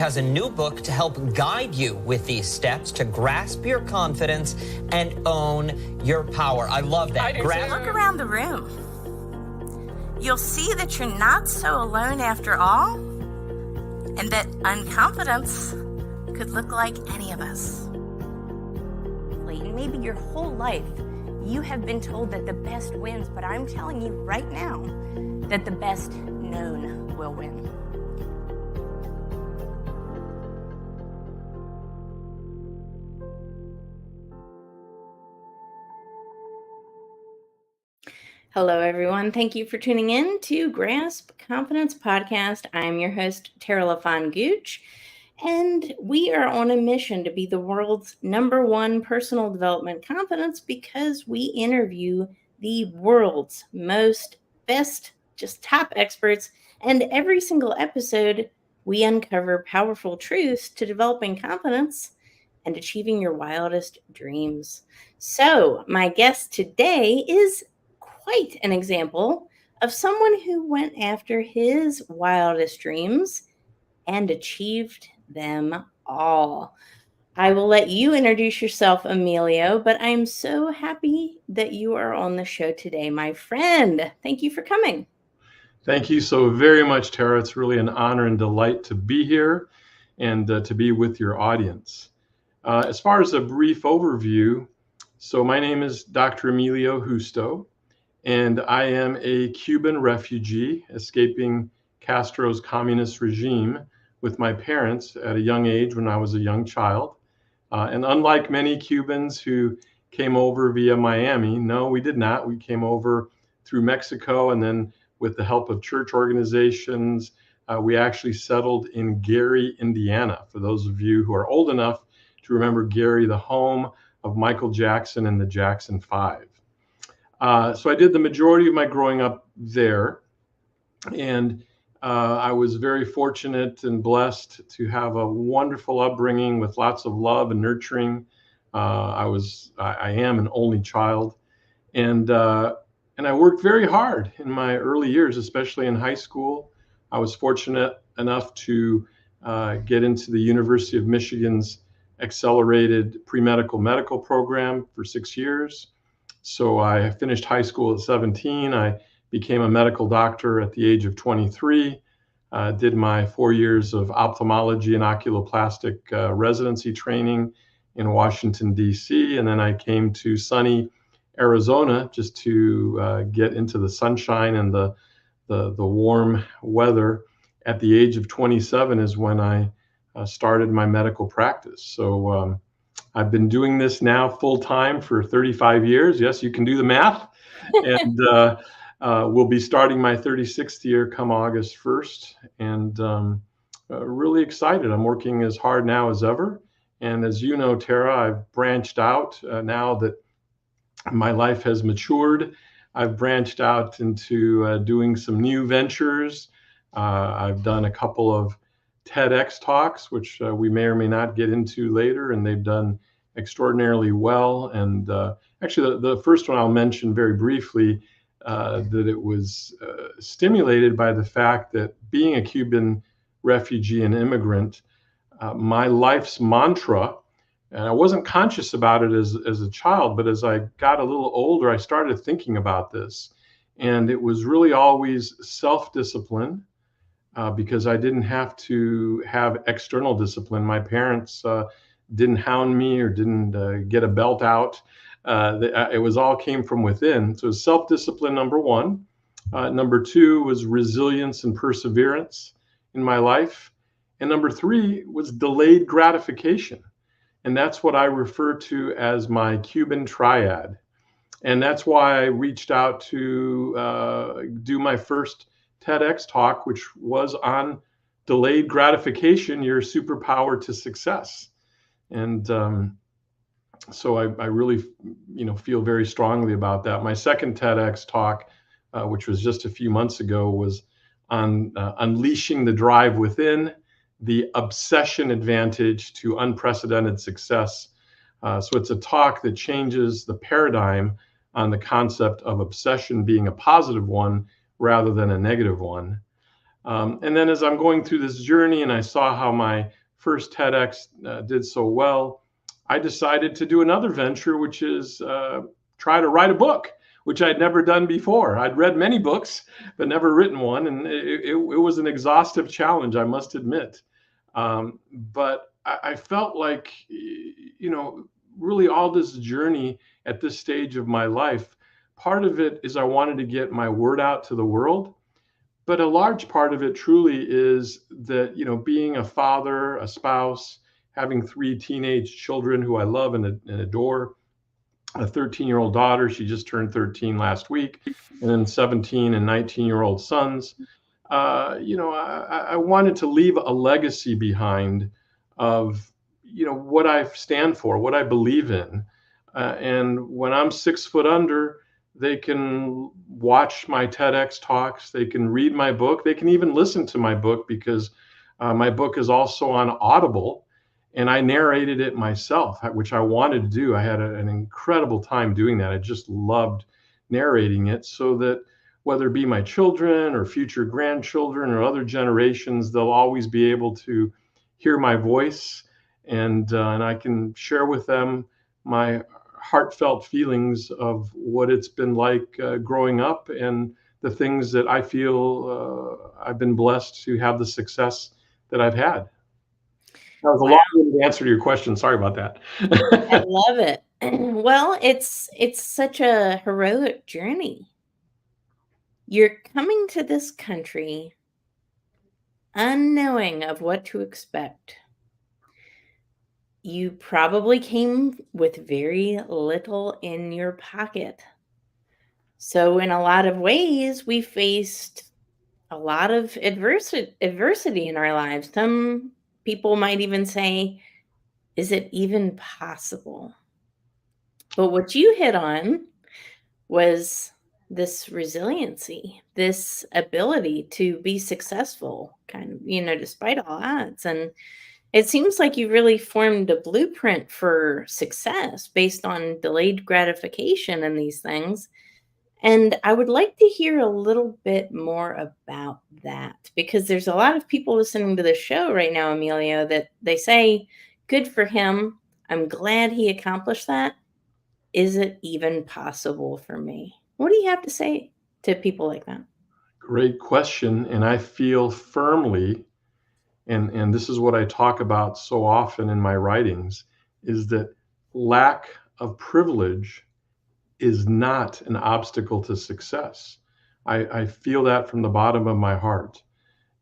has a new book to help guide you with these steps to grasp your confidence and own your power. I love that. Look around the room. You'll see that you're not so alone after all, and that unconfidence could look like any of us. Maybe your whole life you have been told that the best wins, but I'm telling you right now that the best known will win. Hello, everyone. Thank you for tuning in to Grasp Confidence Podcast. I'm your host, Tara LaFon Gooch, and we are on a mission to be the world's #1 personal development confidence because we interview the world's best, just top experts, and every single episode, we uncover powerful truths to developing confidence and achieving your wildest dreams. So, my guest today is quite an example of someone who went after his wildest dreams and achieved them all. I will let you introduce yourself, Emilio, but I'm so happy that you are on the show today, my friend. Thank you for coming. Thank you so very much, Tara. It's really an honor and delight to be here and to be with your audience. As far as a brief overview, so my name is Dr. Emilio Justo, and I am a Cuban refugee escaping Castro's communist regime with my parents at a young age when I was a young child. And unlike many Cubans who came over via Miami, no, we did not. We came over through Mexico, and then with the help of church organizations, we actually settled in Gary, Indiana. For those of you who are old enough to remember Gary, the home of Michael Jackson and the Jackson 5. So I did the majority of my growing up there, and I was very fortunate and blessed to have a wonderful upbringing with lots of love and nurturing. I am an only child, and I worked very hard in my early years, especially in high school. I was fortunate enough to get into the University of Michigan's accelerated pre-medical medical program for 6 years. So I finished high school at 17. I became a medical doctor at the age of 23, did my 4 years of ophthalmology and oculoplastic residency training in Washington, D.C. And then I came to sunny Arizona just to get into the sunshine and the warm weather. At the age of 27 is when I started my medical practice. So I've been doing this now full time for 35 years. Yes, you can do the math. And we'll be starting my 36th year come August 1st. And really excited. I'm working as hard now as ever. And as you know, Tara, I've branched out now that my life has matured. I've branched out into doing some new ventures. I've done a couple of TEDx talks, which we may or may not get into later, and they've done extraordinarily well. And actually, the first one I'll mention very briefly, that it was stimulated by the fact that being a Cuban refugee and immigrant, my life's mantra, and I wasn't conscious about it as a child, but as I got a little older, I started thinking about this. And it was really always self-discipline, because I didn't have to have external discipline. My parents didn't hound me or didn't get a belt out. It was all came from within. So self-discipline, number one. Number two was resilience and perseverance in my life. And number three was delayed gratification. And that's what I refer to as my Cuban triad. And that's why I reached out to do my first TEDx talk, which was on delayed gratification, your superpower to success. And so I really, feel very strongly about that. My second TEDx talk, which was just a few months ago, was on unleashing the drive within, the obsession advantage to unprecedented success. So it's a talk that changes the paradigm on the concept of obsession being a positive one rather than a negative one. And then as I'm going through this journey and I saw how my first TEDx did so well, I decided to do another venture, which is try to write a book, which I'd never done before. I'd read many books, but never written one. And it was an exhaustive challenge, I must admit. But I felt like, really all this journey at this stage of my life, part of it is I wanted to get my word out to the world. But a large part of it truly is that, being a father, a spouse, having 3 teenage children who I love and adore, a 13-year-old daughter, she just turned 13 last week, and then 17 and 19-year-old sons. I wanted to leave a legacy behind of, what I stand for, what I believe in. And when I'm 6 foot under, they can watch my TEDx talks, they can read my book, they can even listen to my book because my book is also on Audible, and I narrated it myself, which I wanted to do. I had an incredible time doing that. I just loved narrating it, so that whether it be my children or future grandchildren or other generations, they'll always be able to hear my voice, and I can share with them my heartfelt feelings of what it's been like growing up and the things that I feel I've been blessed to have the success that I've had. That was a long answer to your question. Sorry about that. I love it. Well, it's such a heroic journey. You're coming to this country unknowing of what to expect. You probably came with very little in your pocket. So in a lot of ways, we faced a lot of adversity in our lives. Some people might even say, is it even possible? But what you hit on was this resiliency, this ability to be successful, kind of, despite all odds. And it seems like you really formed a blueprint for success based on delayed gratification and these things. And I would like to hear a little bit more about that, because there's a lot of people listening to the show right now, Emilio, that they say, good for him. I'm glad he accomplished that. Is it even possible for me? What do you have to say to people like that? Great question. And I feel firmly, and this is what I talk about so often in my writings, is that lack of privilege is not an obstacle to success. I feel that from the bottom of my heart.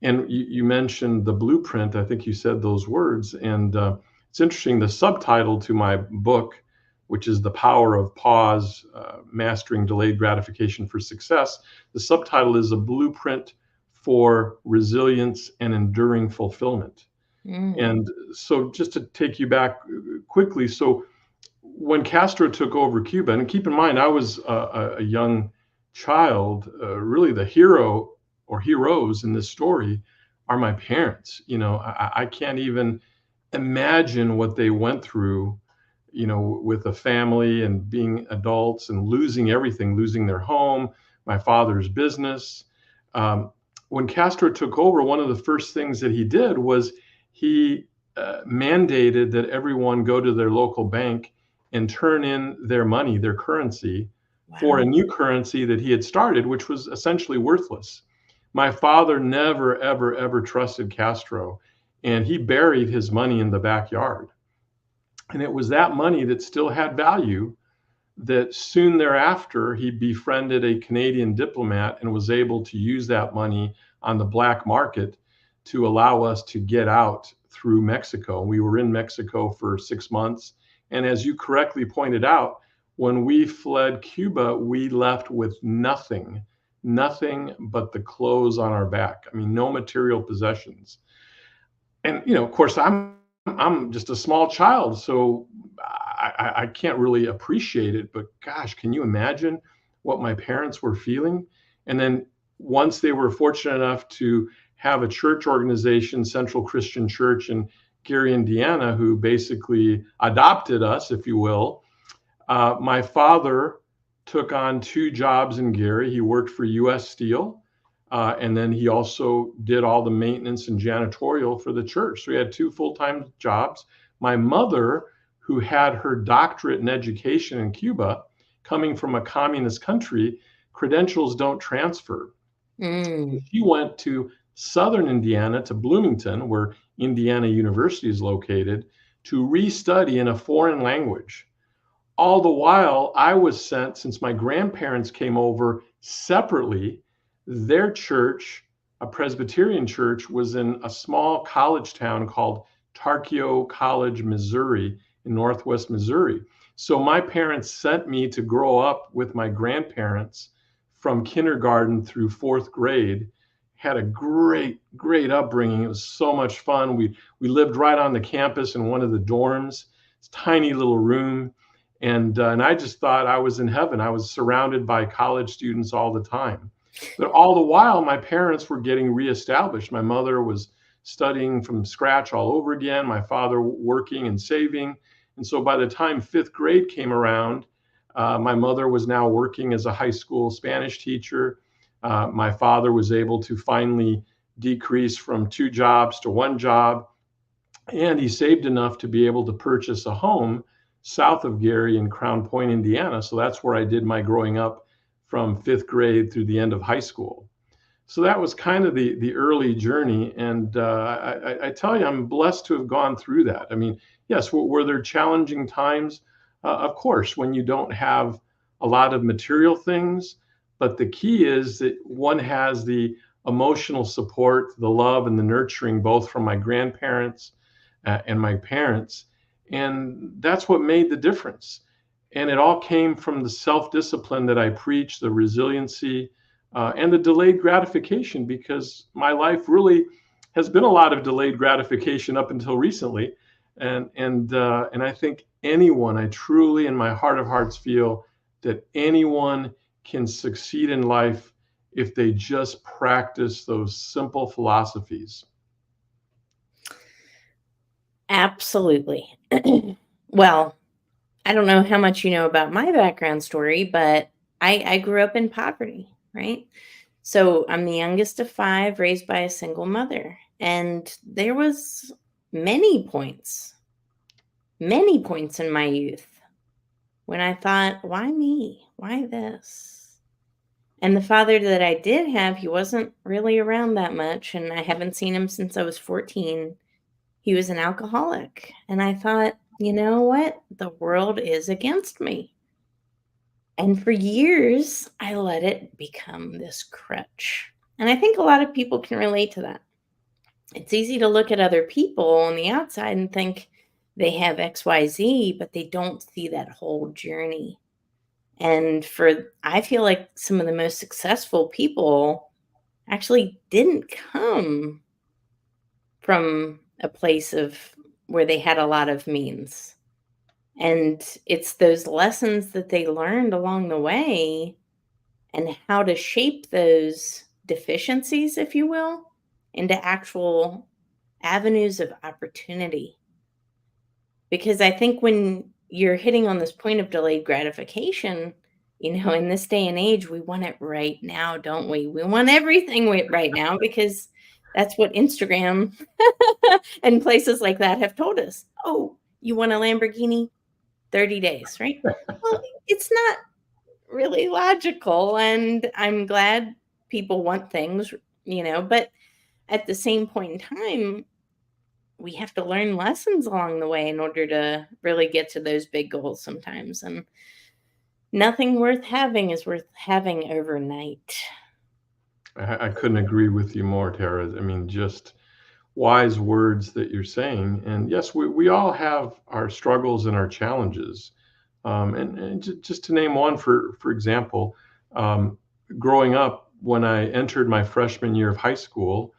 And you mentioned the blueprint. I think you said those words. And it's interesting, the subtitle to my book, which is The Power of Pause, Mastering Delayed Gratification for Success, the subtitle is A Blueprint for Resilience and Enduring Fulfillment. And so just to take you back quickly, so when Castro took over Cuba, and keep in mind, I was a young child, really the hero or heroes in this story are my parents. I can't even imagine what they went through, with a family and being adults and losing everything, losing their home, my father's business. When Castro took over, one of the first things that he did was he mandated that everyone go to their local bank and turn in their money, their currency, for a new currency that he had started, which was essentially worthless. My father never, ever, ever trusted Castro, and he buried his money in the backyard. And it was that money that still had value that soon thereafter he befriended a Canadian diplomat and was able to use that money on the black market to allow us to get out through Mexico. We were in Mexico for 6 months. And as you correctly pointed out, when we fled Cuba, we left with nothing but the clothes on our back. I mean, no material possessions. And, of course, I'm just a small child, so I can't really appreciate it. But gosh, can you imagine what my parents were feeling? And then once they were fortunate enough to have a church organization, Central Christian Church in Gary, Indiana, who basically adopted us, if you will, my father took on 2 jobs in Gary. He worked for U.S. Steel And then he also did all the maintenance and janitorial for the church. So he had 2 full-time jobs. My mother, who had her doctorate in education in Cuba, coming from a communist country, credentials don't transfer. Mm. She went to Southern Indiana, to Bloomington, where Indiana University is located, to restudy in a foreign language. All the while, I was sent, since my grandparents came over separately, their church, a Presbyterian church, was in a small college town called Tarkio College, Missouri, in Northwest Missouri. So my parents sent me to grow up with my grandparents from kindergarten through 4th grade. Had a great upbringing. It was so much fun. We lived right on the campus in one of the dorms. It's a tiny little room. And I just thought I was in heaven. I was surrounded by college students all the time. But all the while, my parents were getting reestablished. My mother was studying from scratch all over again, my father working and saving. And so by the time 5th grade came around, my mother was now working as a high school Spanish teacher. My father was able to finally decrease from 2 jobs to 1 job. And he saved enough to be able to purchase a home south of Gary in Crown Point, Indiana. So that's where I did my growing up from 5th grade through the end of high school. So that was kind of the early journey. And I tell you, I'm blessed to have gone through that. I mean, yes, were there challenging times? Of course, when you don't have a lot of material things. But the key is that one has the emotional support, the love, and the nurturing, both from my grandparents and my parents. And that's what made the difference. And it all came from the self-discipline that I preach, the resiliency, and the delayed gratification, because my life really has been a lot of delayed gratification up until recently. And I think I truly, in my heart of hearts, feel that anyone can succeed in life if they just practice those simple philosophies. Absolutely. Well, I don't know how much you know about my background story, but I grew up in poverty, right? So I'm the youngest of 5, raised by a single mother. And there was many points in my youth when I thought, why me? Why this? And the father that I did have, he wasn't really around that much, and I haven't seen him since I was 14. He was an alcoholic. And I thought, you know what? The world is against me. And for years, I let it become this crutch. And I think a lot of people can relate to that. It's easy to look at other people on the outside and think they have XYZ, but they don't see that whole journey. And I feel like some of the most successful people actually didn't come from a place of where they had a lot of means. And it's those lessons that they learned along the way and how to shape those deficiencies, if you will, into actual avenues of opportunity. Because I think when you're hitting on this point of delayed gratification, in this day and age, we want it right now, don't we? We want everything right now because that's what Instagram and places like that have told us. Oh, you want a Lamborghini? 30 days, right? Well, it's not really logical. And I'm glad people want things, but at the same point in time, we have to learn lessons along the way in order to really get to those big goals sometimes. And nothing worth having is worth having overnight. I couldn't agree with you more, Tara. I mean, just wise words that you're saying. And yes, we all have our struggles and our challenges. And just to name one, for example, growing up, when I entered my freshman year of high school,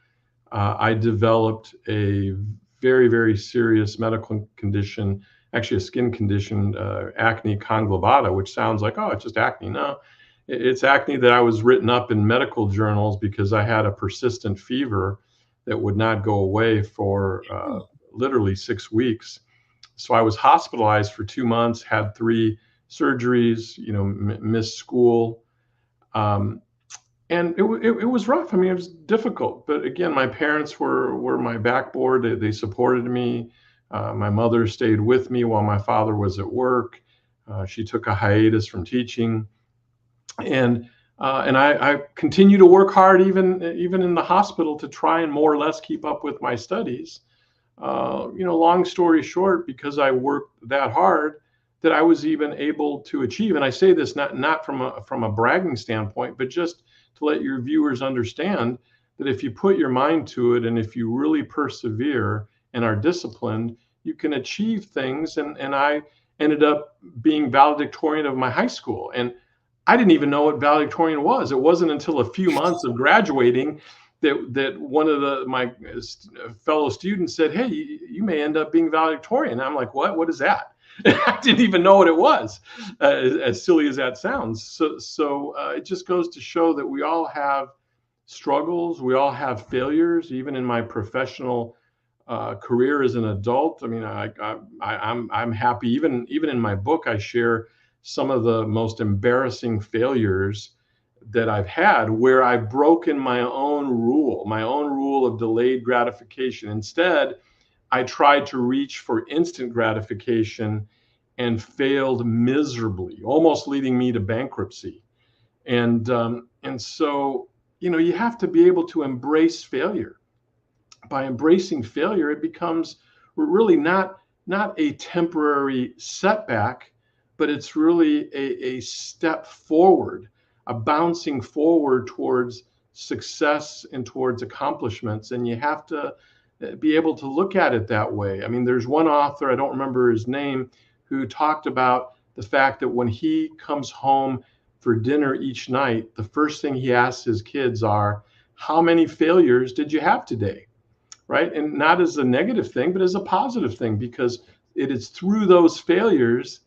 I developed a very, very serious medical condition, actually a skin condition, acne conglobata, which sounds like, oh, it's just acne. No, it's acne that I was written up in medical journals because I had a persistent fever that would not go away for literally 6 weeks. So I was hospitalized for 2 months, had 3 surgeries, missed school. And it was rough. I mean, it was difficult. But again, my parents were my backboard. They supported me. My mother stayed with me while my father was at work. She took a hiatus from teaching, and I continue to work hard even in the hospital to try and more or less keep up with my studies. Long story short, because I worked that hard, that I was even able to achieve. And I say this not from a bragging standpoint, but just to let your viewers understand that if you put your mind to it and if you really persevere and are disciplined, you can achieve things. And I ended up being valedictorian of my high school. And I didn't even know what valedictorian was. It wasn't until a few months of graduating that one of my fellow students said, "Hey, you may end up being valedictorian." And I'm like, "What? What is that?" I didn't even know what it was, as silly as that sounds. So it just goes to show that we all have struggles. We all have failures. Even in my professional career as an adult, I mean, I'm happy. Even in my book, I share some of the most embarrassing failures that I've had, where I've broken my own rule of delayed gratification. Instead, I tried to reach for instant gratification and failed miserably, almost leading me to bankruptcy. And so, you have to be able to embrace failure. By embracing failure, it becomes really not a temporary setback, but it's really a step forward, a bouncing forward towards success and towards accomplishments. And you have to be able to look at it that way. I mean, there's one author, I don't remember his name, who talked about the fact that when he comes home for dinner each night, the first thing he asks his kids are, "How many failures did you have today?" Right? And not as a negative thing, but as a positive thing, because it is through those failures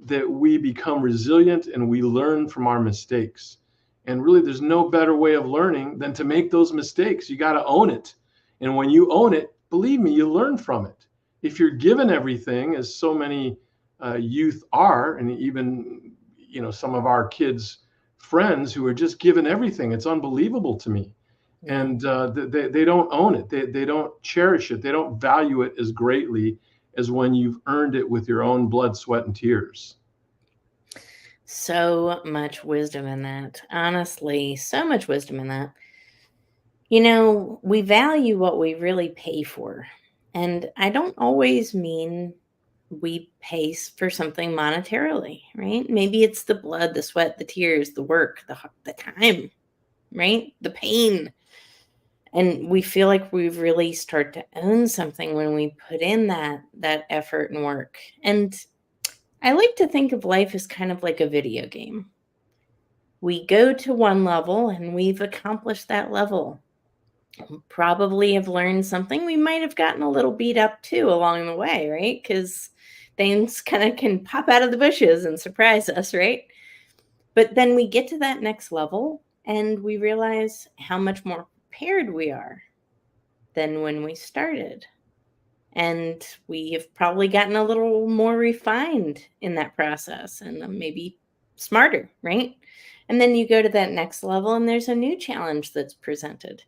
that we become resilient and we learn from our mistakes. And really, there's no better way of learning than to make those mistakes. You got to own it. And when you own it, believe me, you learn from it. If you're given everything, as so many youth are, and even some of our kids' friends who are just given everything, it's unbelievable to me. And they don't own it. They don't cherish it. They don't value it as greatly as when you've earned it with your own blood, sweat, and tears. So much wisdom in that. Honestly, so much wisdom in that. We value what we really pay for. And I don't always mean we pay for something monetarily, right? Maybe it's the blood, the sweat, the tears, the work, the time, right? The pain. And we feel like we really start to own something when we put in that effort and work. And I like to think of life as kind of like a video game. We go to one level and we've accomplished that level. Probably have learned something. We might have gotten a little beat up too along the way, right? Because things kind of can pop out of the bushes and surprise us, right? But then we get to that next level and we realize how much more prepared we are than when we started. And we have probably gotten a little more refined in that process and maybe smarter, right? And then you go to that next level and there's a new challenge that's presented.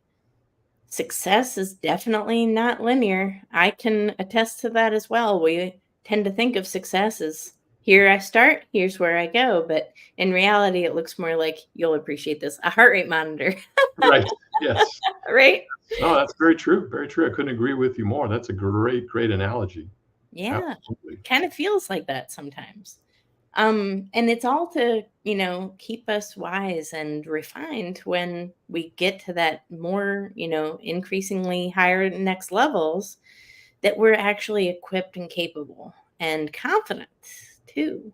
Success is definitely not linear. I can attest to that as well. We tend to think of success as here I start, here's where I go. But in reality, it looks more like, you'll appreciate this, a heart rate monitor. Right. Yes. Right? No, that's very true. Very true. I couldn't agree with you more. That's a great analogy. Yeah. Absolutely. Kind of feels like that sometimes. And it's all to, keep us wise and refined when we get to that more, increasingly higher next levels, that we're actually equipped and capable and confident too.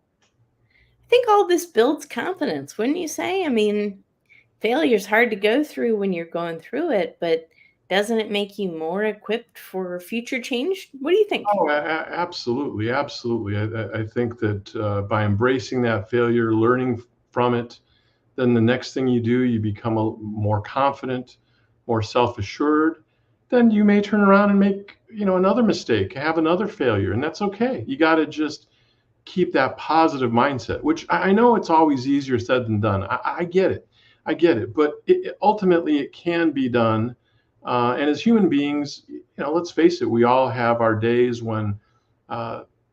I think all this builds confidence, wouldn't you say? I mean, failure's hard to go through when you're going through it, but doesn't it make you more equipped for future change? What do you think? Oh, absolutely. Absolutely. I think that by embracing that failure, learning from it, then the next thing you do, you become more confident, more self-assured. Then you may turn around and make, another mistake, have another failure, and that's okay. You got to just keep that positive mindset, which I know it's always easier said than done. I get it. I get it, but ultimately it can be done. And as human beings, let's face it, we all have our days when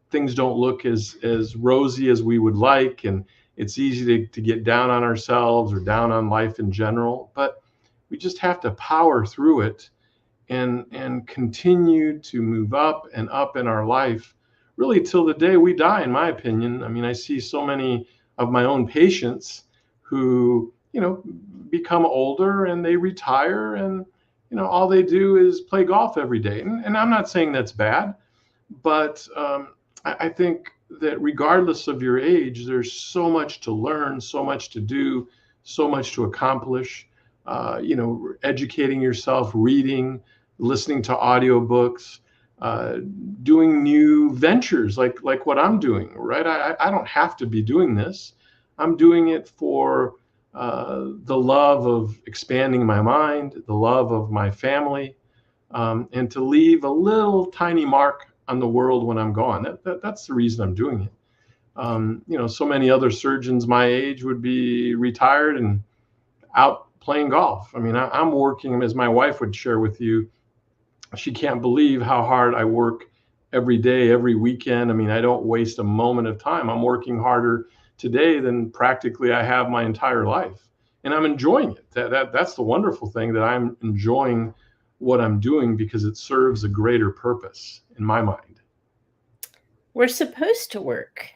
things don't look as rosy as we would like, and it's easy to get down on ourselves or down on life in general. But we just have to power through it and continue to move up and up in our life, really till the day we die, in my opinion. I mean, I see so many of my own patients who, become older and they retire, and, all they do is play golf every day. And I'm not saying that's bad, but I think that regardless of your age, there's so much to learn, so much to do, so much to accomplish. Educating yourself, reading, listening to audiobooks, doing new ventures like what I'm doing, right? I don't have to be doing this. I'm doing it for the love of expanding my mind, the love of my family, and to leave a little tiny mark on the world when I'm gone. That's the reason I'm doing it. So many other surgeons my age would be retired and out playing golf. I mean, I'm working, as my wife would share with you. She can't believe how hard I work every day, every weekend. I mean, I don't waste a moment of time. I'm working harder today than practically I have my entire life. And I'm enjoying it. That's the wonderful thing, that I'm enjoying what I'm doing because it serves a greater purpose in my mind. We're supposed to work.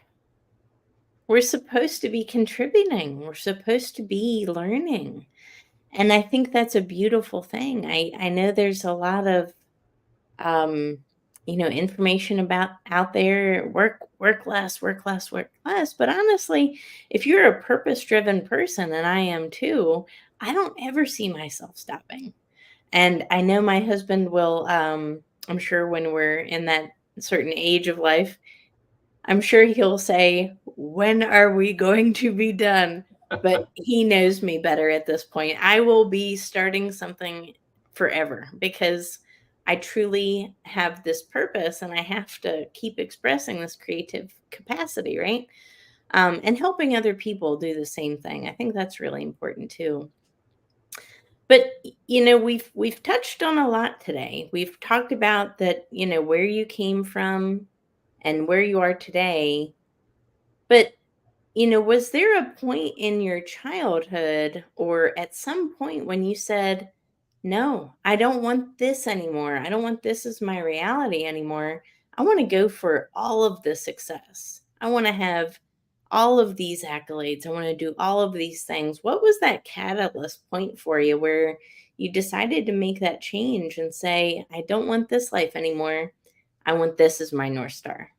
We're supposed to be contributing. We're supposed to be learning. And I think that's a beautiful thing. I know there's a lot of, information about out there, work less, work less, work less. But honestly, if you're a purpose-driven person, and I am too, I don't ever see myself stopping. And I know my husband will, I'm sure when we're in that certain age of life, I'm sure he'll say, "When are we going to be done?" But he knows me better at this point. I will be starting something forever because I truly have this purpose and I have to keep expressing this creative capacity, right? And helping other people do the same thing. I think that's really important too. But we've touched on a lot today. We've talked about that, where you came from and where you are today. But was there a point in your childhood or at some point when you said, "No, I don't want this anymore. I don't want this as my reality anymore. I want to go for all of the success. I want to have all of these accolades. I want to do all of these things." What was that catalyst point for you where you decided to make that change and say, "I don't want this life anymore. I want this as my North Star"?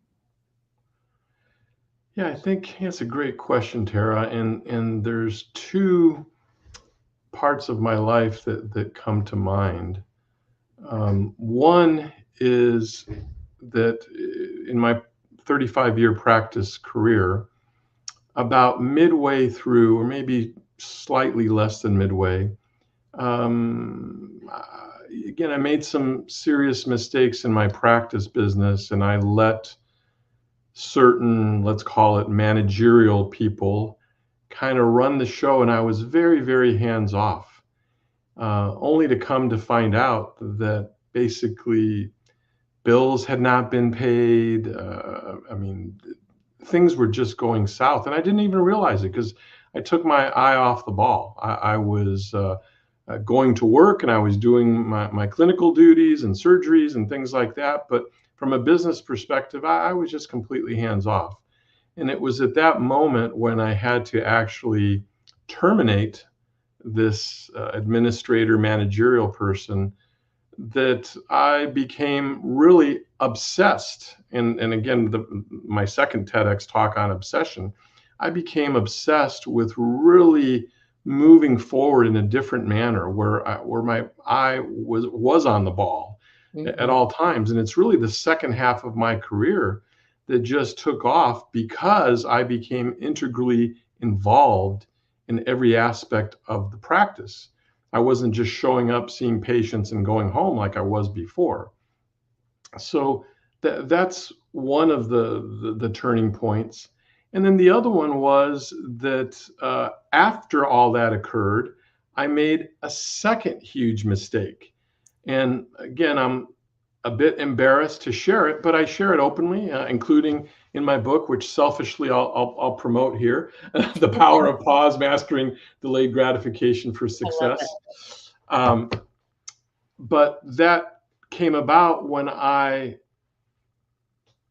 Yeah, I think that's a great question, Tara. And there's two parts of my life that come to mind. One is that in my 35-year practice career, about midway through, or maybe slightly less than midway, again, I made some serious mistakes in my practice business, and I let certain, let's call it managerial people, kind of run the show, and I was very, very hands off, only to come to find out that basically bills had not been paid. I mean, things were just going south, and I didn't even realize it because I took my eye off the ball. I was going to work, and I was doing my clinical duties and surgeries and things like that. But from a business perspective, I was just completely hands off. And it was at that moment when I had to actually terminate this administrator managerial person that I became really obsessed. And again, my second TEDx talk on obsession, I became obsessed with really moving forward in a different manner where my eye was on the ball at all times. And it's really the second half of my career that just took off because I became integrally involved in every aspect of the practice. I wasn't just showing up, seeing patients, and going home like I was before. So that's one of the turning points. And then the other one was that after all that occurred, I made a second huge mistake. And again, I'm a bit embarrassed to share it, but I share it openly, including in my book, which selfishly I'll promote here, The Power of Pause, Mastering Delayed Gratification for I love Success. it. But that came about when I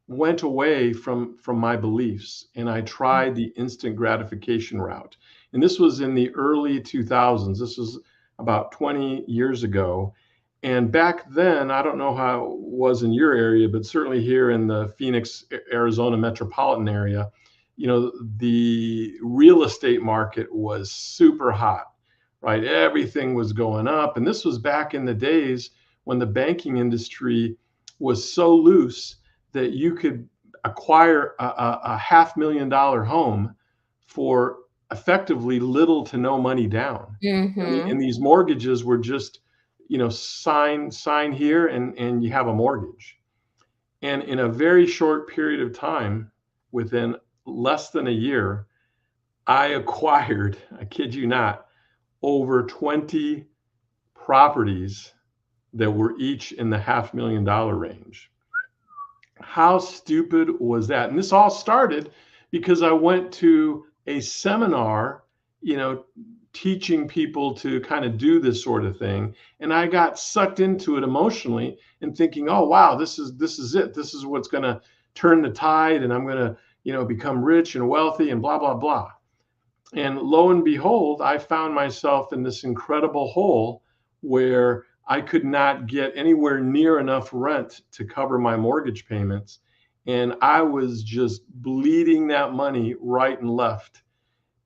went away from my beliefs and I tried the instant gratification route. And this was in the early 2000s. This was about 20 years ago. And back then, I don't know how it was in your area, but certainly here in the Phoenix, Arizona metropolitan area, the real estate market was super hot, right? Everything was going up. And this was back in the days when the banking industry was so loose that you could acquire a $500,000 home for effectively little to no money down. Mm-hmm. And these mortgages were just, sign here and you have a mortgage. And in a very short period of time, within less than a year, I acquired, I kid you not, over 20 properties that were each in the $500,000 range. How stupid was that? And this all started because I went to a seminar, teaching people to kind of do this sort of thing. And I got sucked into it emotionally and thinking, oh, wow, this is it. This is what's going to turn the tide and I'm going to, become rich and wealthy and blah, blah, blah. And lo and behold, I found myself in this incredible hole where I could not get anywhere near enough rent to cover my mortgage payments. And I was just bleeding that money right and left.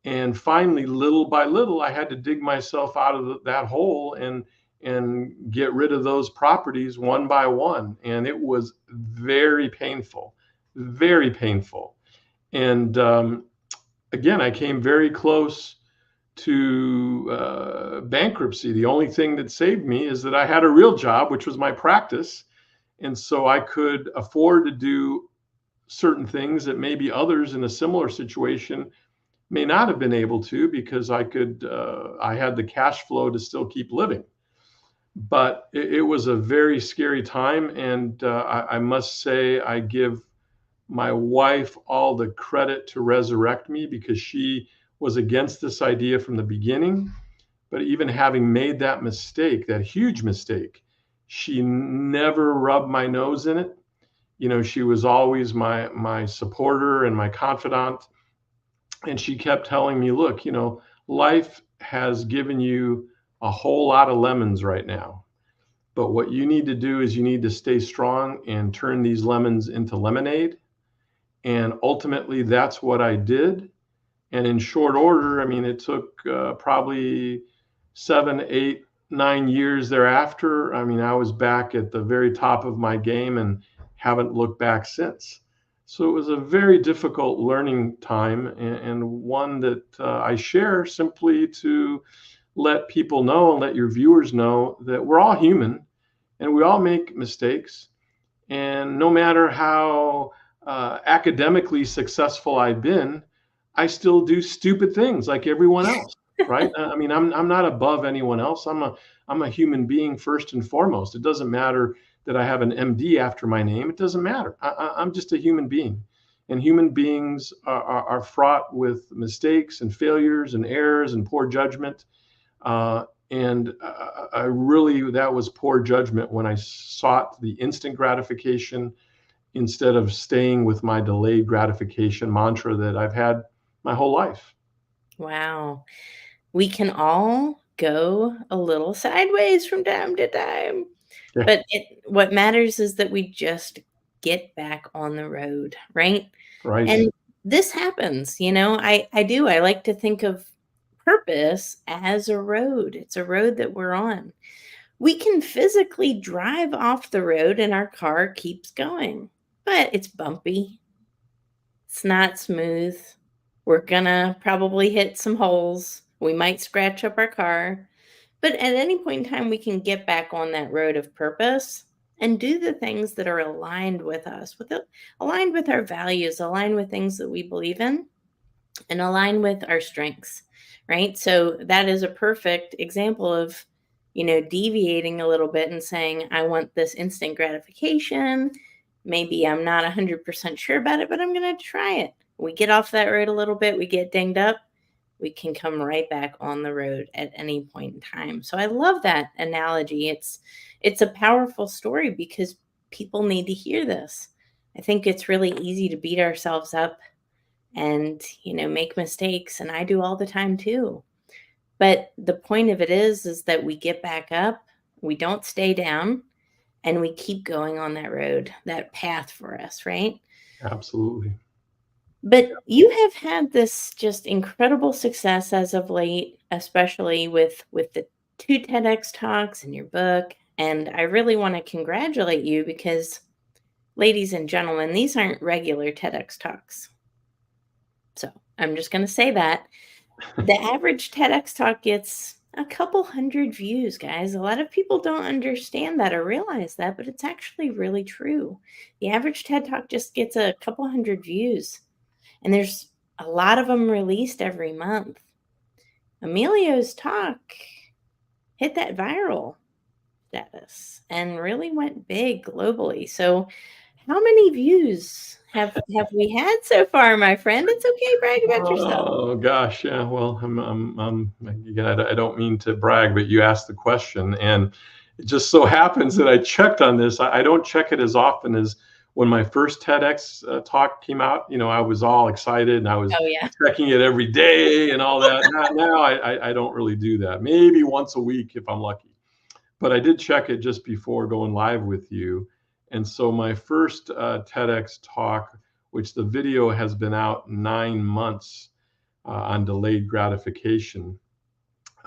And finally, little by little, I had to dig myself out of that hole and get rid of those properties one by one. And it was very painful, very painful. And again, I came very close to bankruptcy. The only thing that saved me is that I had a real job, which was my practice. And so I could afford to do certain things that maybe others in a similar situation may not have been able to, because I had the cash flow to still keep living. But it was a very scary time. And I must say, I give my wife all the credit to resurrect me, because she was against this idea from the beginning. But even having made that mistake, that huge mistake, she never rubbed my nose in it. She was always my supporter and my confidant. And she kept telling me, look, life has given you a whole lot of lemons right now. But what you need to do is you need to stay strong and turn these lemons into lemonade. And ultimately, that's what I did. And in short order, it took probably 7, 8, 9 years thereafter. I was back at the very top of my game and haven't looked back since. So it was a very difficult learning time, and one that I share simply to let people know and let your viewers know that we're all human and we all make mistakes. And no matter how academically successful I've been, I still do stupid things like everyone else, right? I'm not above anyone else. I'm a human being first and foremost. It doesn't matter that I have an MD after my name. It doesn't matter. I'm just a human being. And human beings are fraught with mistakes and failures and errors and poor judgment. And I really, that was poor judgment when I sought the instant gratification instead of staying with my delayed gratification mantra that I've had my whole life. Wow. We can all go a little sideways from time to time. Yeah. But what matters is that we just get back on the road, right? Right. And this happens, I like to think of purpose as a road. It's a road that we're on. We can physically drive off the road and our car keeps going, but it's bumpy. It's not smooth. We're gonna probably hit some holes. We might scratch up our car. But at any point in time, we can get back on that road of purpose and do the things that are aligned with us, aligned with our values, aligned with things that we believe in, and align with our strengths, right? So that is a perfect example of, deviating a little bit and saying, I want this instant gratification. Maybe I'm not 100% sure about it, but I'm going to try it. We get off that road a little bit, we get dinged up, we can come right back on the road at any point in time. So I love that analogy. It's a powerful story because people need to hear this. I think it's really easy to beat ourselves up and, make mistakes. And I do all the time too. But the point of it is that we get back up, we don't stay down, and we keep going on that road, that path for us, right? Absolutely. But you have had this just incredible success as of late, especially with the 2 TEDx talks and your book. And I really want to congratulate you because, ladies and gentlemen, these aren't regular TEDx talks. So I'm just going to say that. The average TEDx talk gets a couple hundred views, guys. A lot of people don't understand that or realize that, but it's actually really true. The average TED talk just gets a couple hundred views, and there's a lot of them released every month. Emilio's talk hit that viral status and really went big globally. So how many views have we had so far, my friend? It's okay, brag about yourself. Oh gosh, yeah. Well, again, I don't mean to brag, but you asked the question, and it just so happens that I checked on this. I don't check it as often as when my first TEDx talk came out. I was all excited and I was checking it every day and all that. Now I don't really do that. Maybe once a week if I'm lucky. But I did check it just before going live with you. And so my first TEDx talk, which the video has been out 9 months on delayed gratification,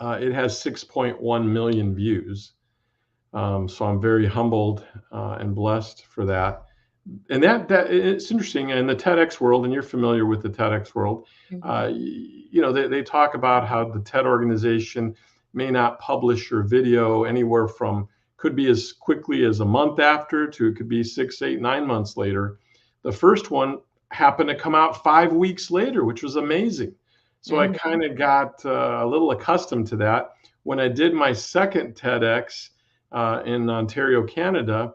it has 6.1 million views. So I'm very humbled and blessed for that. And that it's interesting in the TEDx world, and you're familiar with the TEDx world. They talk about how the TED organization may not publish your video anywhere from, could be as quickly as a month after to it could be 6, 8, 9 months later. The first one happened to come out 5 weeks later, which was amazing. So I kind of got a little accustomed to that. When I did my second TEDx in Ontario, Canada,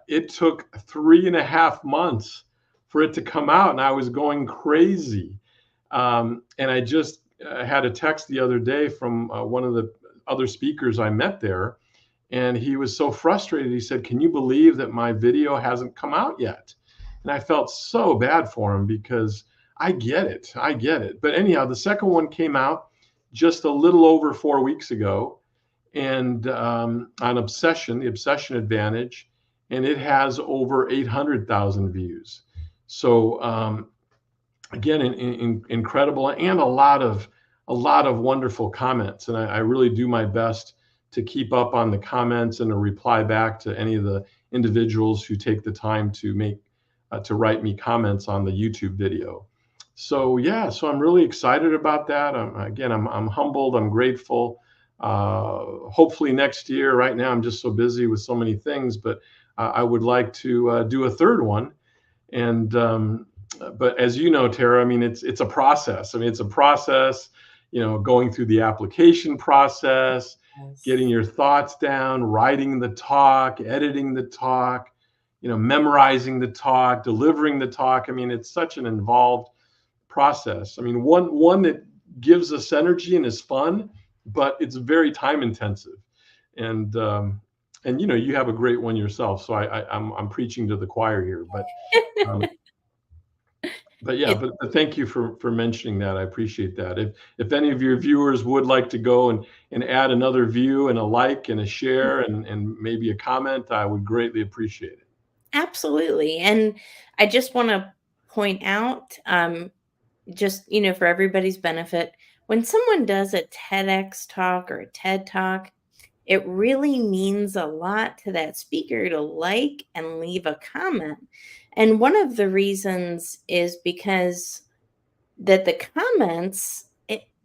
it took 3.5 months for it to come out, and I was going crazy. And I just had a text the other day from one of the other speakers I met there, and he was so frustrated. He said, "Can you believe that my video hasn't come out yet?" And I felt so bad for him because I get it. But anyhow, the second one came out just a little over 4 weeks ago, and on Obsession, the Obsession Advantage, and it has over 800,000 views. So again, incredible, and a lot of wonderful comments. And I really do my best to keep up on the comments and to reply back to any of the individuals who take the time to write me comments on the YouTube video. So yeah, so I'm really excited about that. I'm humbled. I'm grateful. Hopefully next year. Right now, I'm just so busy with so many things, but I would like to do a third one. And but as you know, Tara, I mean, it's a process. It's a process. Going through the application process, getting your thoughts down, writing the talk, editing the talk, memorizing the talk, delivering the talk. It's such an involved process. One that gives us energy and is fun, but it's very time intensive. And you have a great one yourself, so I'm preaching to the choir here, but yeah, but thank you for mentioning that. I appreciate that. If any of your viewers would like to go and add another view and a like and a share and maybe a comment, I would greatly appreciate it. Absolutely. And I just want to point out, just, for everybody's benefit, when someone does a TEDx talk or a TED talk, it really means a lot to that speaker to like and leave a comment. And one of the reasons is because that the comments,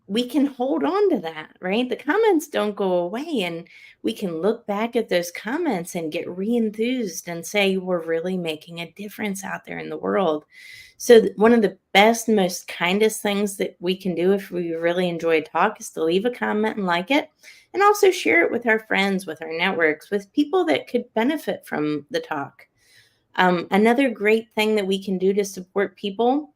we can hold on to that, right? The comments don't go away, and we can look back at those comments and get re-enthused and say we're really making a difference out there in the world. So one of the best, most kindest things that we can do if we really enjoy a talk is to leave a comment and like it, and also share it with our friends, with our networks, with people that could benefit from the talk. Another great thing that we can do to support people,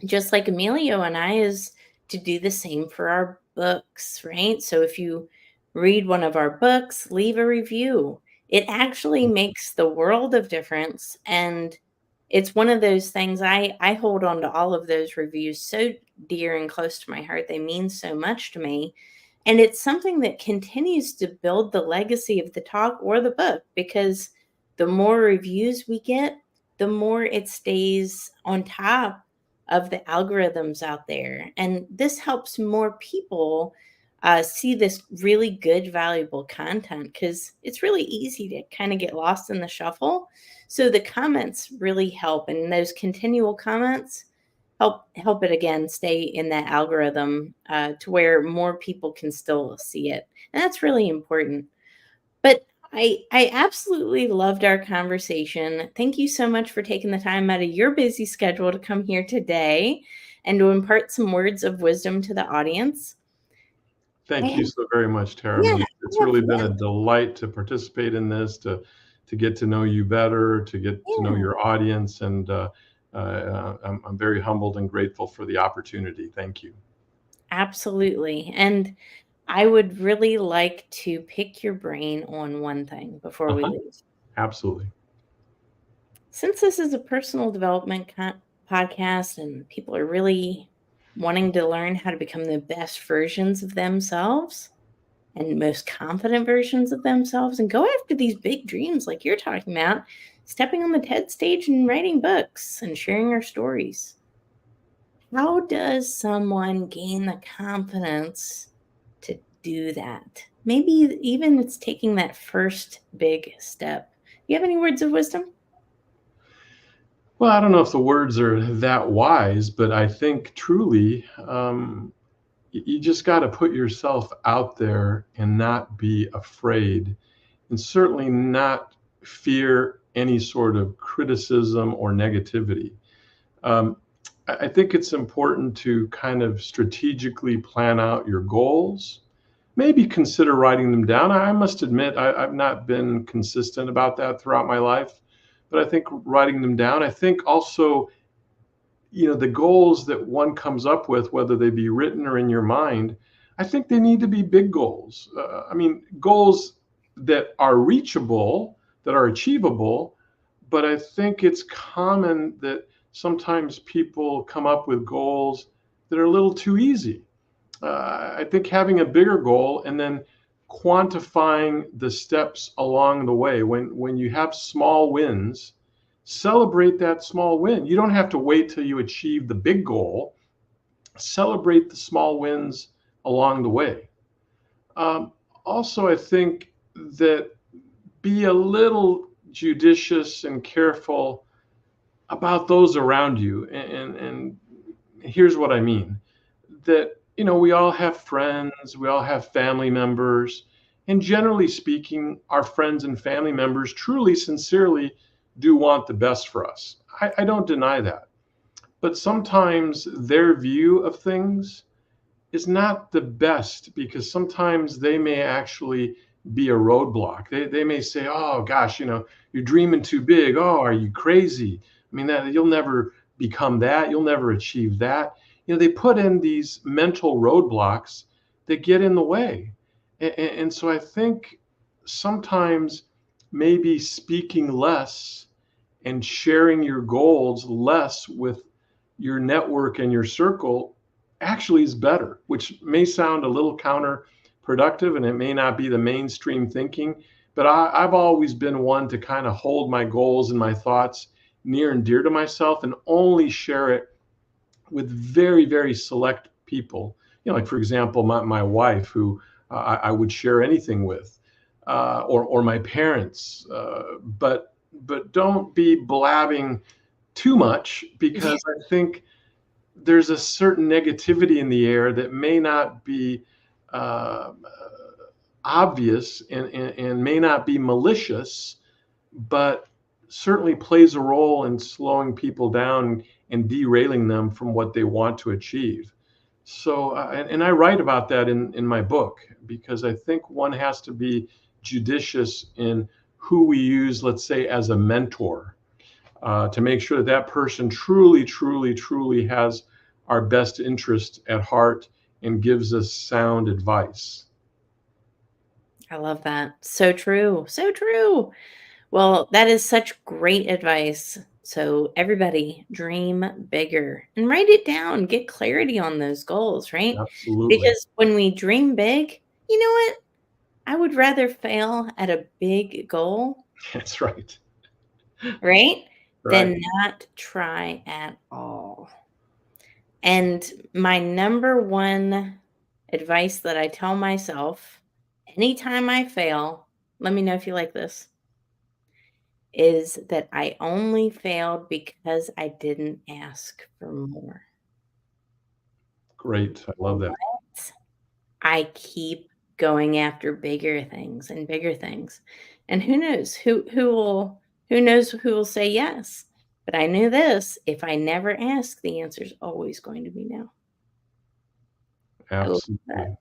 just like Emilio and I, is to do the same for our books, right? So if you read one of our books, leave a review. It actually makes the world of difference. And it's one of those things, I hold on to all of those reviews so dear and close to my heart. They mean so much to me. And it's something that continues to build the legacy of the talk or the book, because the more reviews we get, the more it stays on top of the algorithms out there. And this helps more people see this really good, valuable content, because it's really easy to kind of get lost in the shuffle. So the comments really help, and those continual comments help it again stay in that algorithm to where more people can still see it. And that's really important. But I absolutely loved our conversation. Thank you so much for taking the time out of your busy schedule to come here today and to impart some words of wisdom to the audience. Thank you so very much, Tara. I Yeah, mean, it's really been a delight to participate in this, to get to know you better, to get to know your audience, and I'm very humbled and grateful for the opportunity. Thank you. absolutely. And I would really like to pick your brain on one thing before we leave. Absolutely. Since this is a personal development podcast and people are really wanting to learn how to become the best versions of themselves and most confident versions of themselves and go after these big dreams like you're talking about, stepping on the TED stage and writing books and sharing our stories, how does someone gain the confidence to do that? Maybe even it's taking that first big step. You have any words of wisdom? Well, I don't know if the words are that wise, but I think truly you just got to put yourself out there and not be afraid, and certainly not fear any sort of criticism or negativity. I think it's important to kind of strategically plan out your goals. Maybe consider writing them down. I must admit, I've not been consistent about that throughout my life, but I think writing them down. I think also, the goals that one comes up with, whether they be written or in your mind, I think they need to be big goals. Goals that are reachable, that are achievable, but I think it's common that sometimes people come up with goals that are a little too easy. I think having a bigger goal and then quantifying the steps along the way, when you have small wins, celebrate that small win. You don't have to wait till you achieve the big goal. Celebrate the small wins along the way. Also, I think that be a little judicious and careful about those around you. And here's what I mean. That, we all have friends, we all have family members, and generally speaking, our friends and family members truly, sincerely do want the best for us. I don't deny that. But sometimes their view of things is not the best, because sometimes they may actually be a roadblock. They may say, oh gosh, you're dreaming too big. Oh, are you crazy? That you'll never become that. You'll never achieve that. They put in these mental roadblocks that get in the way. And so I think sometimes maybe speaking less and sharing your goals less with your network and your circle actually is better, which may sound a little counterproductive, and it may not be the mainstream thinking, but I've always been one to kind of hold my goals and my thoughts near and dear to myself and only share it with very, very select people. Like for example, my wife, who I would share anything with, or my parents, but don't be blabbing too much, because I think there's a certain negativity in the air that may not be obvious and may not be malicious, but certainly plays a role in slowing people down and derailing them from what they want to achieve. So, and I write about that in my book, because I think one has to be judicious in who we use, let's say, as a mentor, to make sure that that person truly, truly, truly has our best interest at heart and gives us sound advice. I love that. So true. So true. Well, that is such great advice. So, everybody, dream bigger and write it down. Get clarity on those goals, right? Absolutely. Because when we dream big, you know what? I would rather fail at a big goal, That's right. right? Right. Than not try at all. And my number one advice that I tell myself anytime I fail, let me know if you like this, is that I only failed because I didn't ask for more. Great. I love that. What? I keep going after bigger things and bigger things. And who knows who will say yes. But I knew this, if I never ask, the answer is always going to be no. I love Absolutely. that.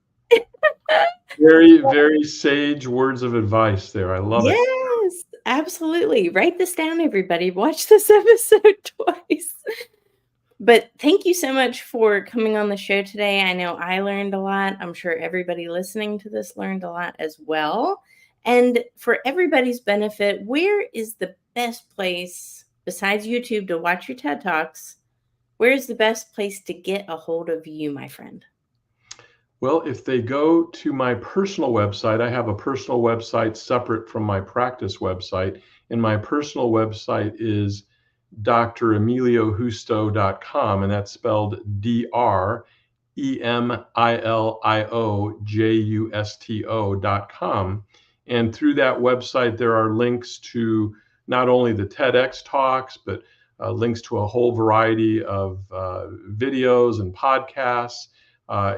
Very, very sage words of advice there. I love it. Yes, absolutely. Write this down, everybody. Watch this episode twice. But thank you so much for coming on the show today. I know I learned a lot. I'm sure everybody listening to this learned a lot as well. And for everybody's benefit, where is the best place besides YouTube to watch your TED Talks? Where is the best place to get a hold of you, my friend? Well, if they go to my personal website, I have a personal website separate from my practice website. And my personal website is dremiliojusto.com, and that's spelled DREMILIOJUSTO.com. And through that website, there are links to not only the TEDx talks, but links to a whole variety of videos and podcasts.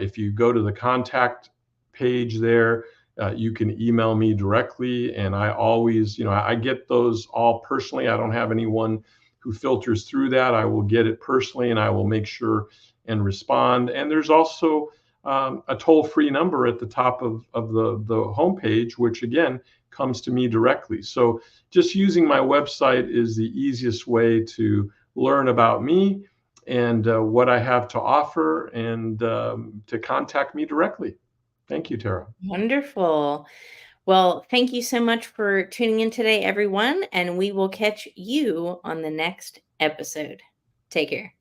If you go to the contact page there, you can email me directly. And I always, I get those all personally. I don't have anyone who filters through that. I will get it personally, and I will make sure and respond. And there's also a toll-free number at the top of the homepage, which again comes to me directly. So just using my website is the easiest way to learn about me and what I have to offer, and to contact me directly. Thank you, Tara. Wonderful. Well, thank you so much for tuning in today, everyone, and we will catch you on the next episode. Take care.